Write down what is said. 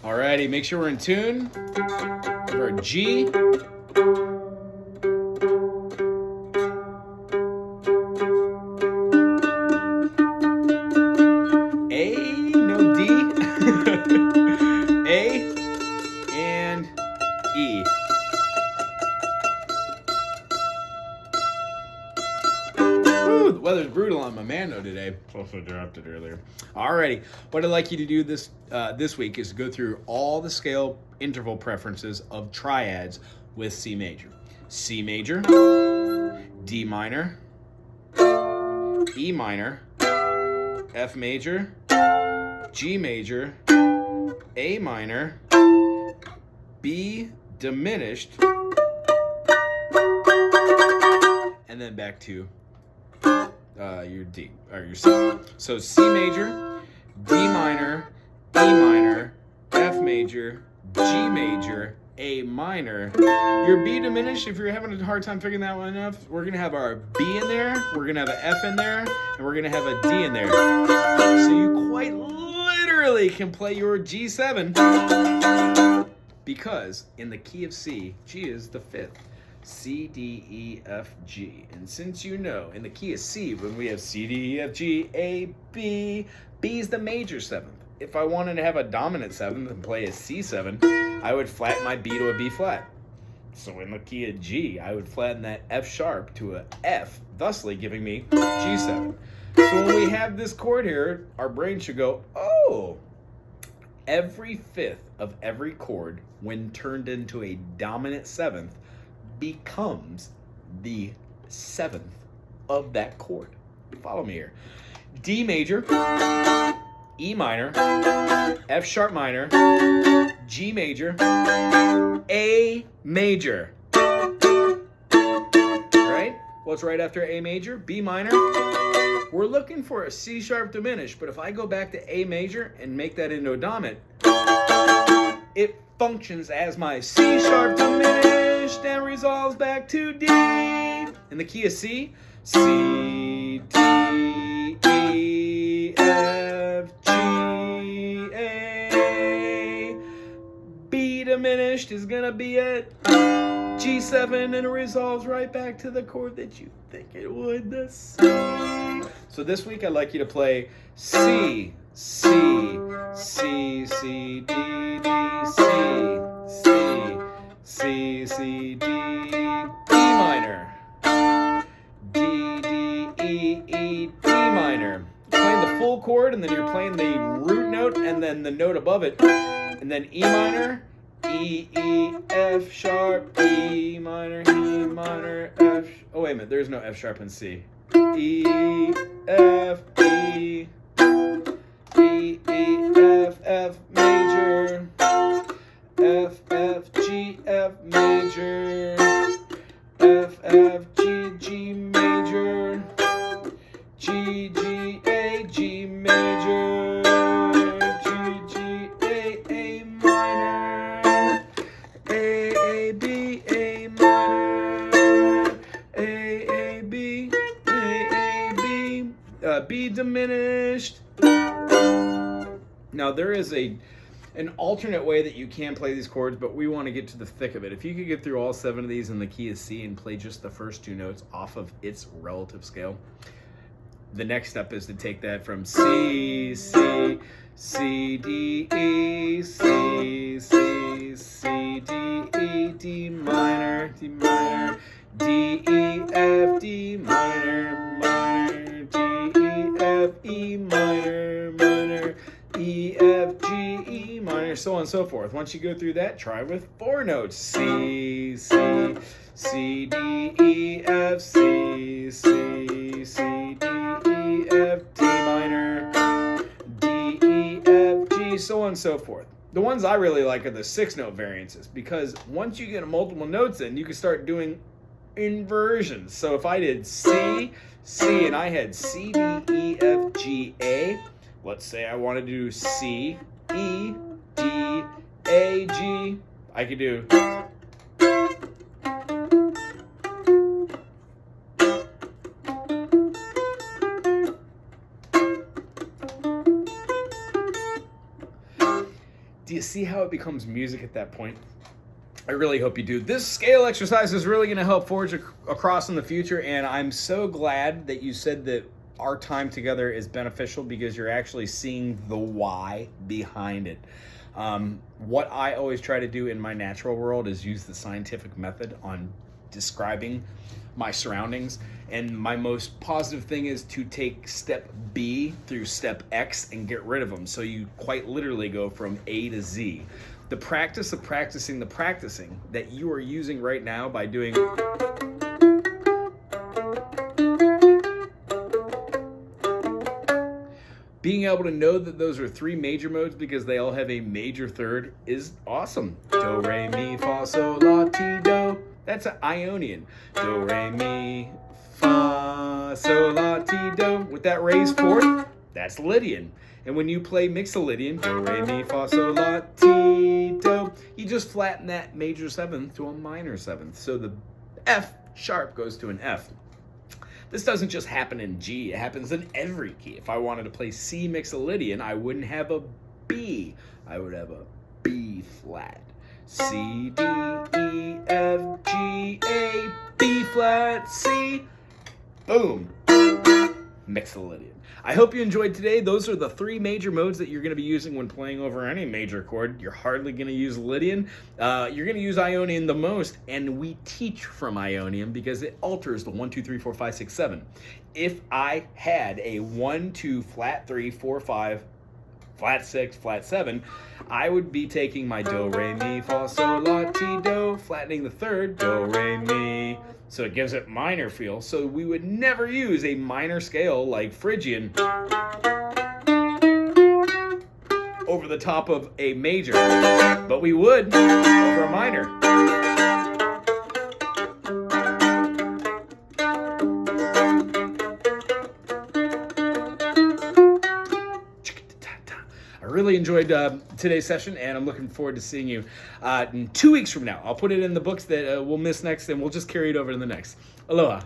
Alrighty, make sure we're in tune for G. A, no D. A and E. Woo, the weather's brutal on my Mando today. Also dropped it earlier. Alrighty, what I'd like you to do this week is go through all the scale interval preferences of triads with C major. C major, D minor, E minor, F major, G major, A minor, B diminished, and then back to your D or your C. So C major, D minor, E minor, F major, G major, A minor. Your B diminished, if you're having a hard time figuring that one out, we're gonna have our B in there, we're gonna have an F in there, and we're gonna have a D in there. So you quite literally can play your G7 because in the key of C, G is the fifth. C, D, E, F, G. And since you know, in the key of C, when we have C, D, E, F, G, A, B, B is the major seventh. If I wanted to have a dominant seventh and play a C7, I would flatten my B to a B flat. So in the key of G, I would flatten that F sharp to a F, thusly giving me G7. So when we have this chord here, our brain should go, oh, every fifth of every chord, when turned into a dominant seventh, becomes the seventh of that chord. Follow me here. D major, E minor, F sharp minor, G major, A major. Right? What's right after A major? B minor. We're looking for a C sharp diminished, but if I go back to A major and make that into a dominant, it functions as my C sharp diminished and resolves back to D. In the key of C, C, D, E, F, G, A. B diminished is gonna be at G7 and it resolves right back to the chord that you think it would, the C. So this week I'd like you to play C, C, C, C, D, D, C, C, C, C, D, D minor, D, D, E, E, D minor. You're playing the full chord and then you're playing the root note and then the note above it. And then E minor, E, E, F sharp, E minor, F. Oh, wait a minute, there's no F sharp in C. E, F, E, E, E, F, F major, F, F, G, F major, F, F, G, G major, G, G, A, G major, G, G, A minor, A, B, A minor, A, B, B diminished. Now there is an alternate way that you can play these chords, but we want to get to the thick of it. If you could get through all 7 of these in the key of C and play just the first 2 notes off of its relative scale, the next step is to take that from C, C, C, D, E, C, C, C, D, E, D minor, D minor, D, E, F, D minor, minor, D, E, F, E minor, minor, E, F, G, E minor, so on and so forth. Once you go through that, try with 4 notes. C, C, C, D, E, F, C, C, C, D, E, F, D minor, D, E, F, G, so on and so forth. The ones I really like are the 6-note variances because once you get multiple notes in, you can start doing inversions. So if I did C, C, and I had C, D, E, F, G, A, let's say I want to do C, E, D, A, G, I could do Do you see how it becomes music at that point? I really hope you do. This scale exercise is really going to help forge across in the future, and I'm so glad that you said that our time together is beneficial because you're actually seeing the why behind it. What I always try to do in my natural world is use the scientific method on describing my surroundings, and my most positive thing is to take step B through step X and get rid of them, so you quite literally go from A to Z. The practice of practicing the practicing that you are using right now by doing being able to know that those are three major modes because they all have a major third is awesome. Do, re, mi, fa, sol, la, ti, do. That's an Ionian. Do, re, mi, fa, sol, la, ti, do. With that raised fourth, that's Lydian. And when you play Mixolydian, do, re, mi, fa, sol, la, ti, do, you just flatten that major seventh to a minor seventh. So the F sharp goes to an F. This doesn't just happen in G, it happens in every key. If I wanted to play C Mixolydian, I wouldn't have a B. I would have a B flat. C, D, E, F, G, A, B flat, C. Boom. Mixolydian. I hope you enjoyed today. Those are the three major modes that you're going to be using when playing over any major chord. You're hardly going to use Lydian. You're going to use Ionian the most, and we teach from Ionian because it alters the 1, 2, 3, 4, 5, 6, 7. If I had a 1, 2, flat 3, 4, 5, flat 6, flat 7, I would be taking my do, re, mi, fa, sol, la, ti, do, flattening the third, do, re, mi, so it gives it minor feel. So we would never use a minor scale like Phrygian over the top of a major, but we would over a minor. I really enjoyed today's session, and I'm looking forward to seeing you in 2 weeks from now. I'll put it in the books that we'll miss next, and we'll just carry it over to the next. Aloha.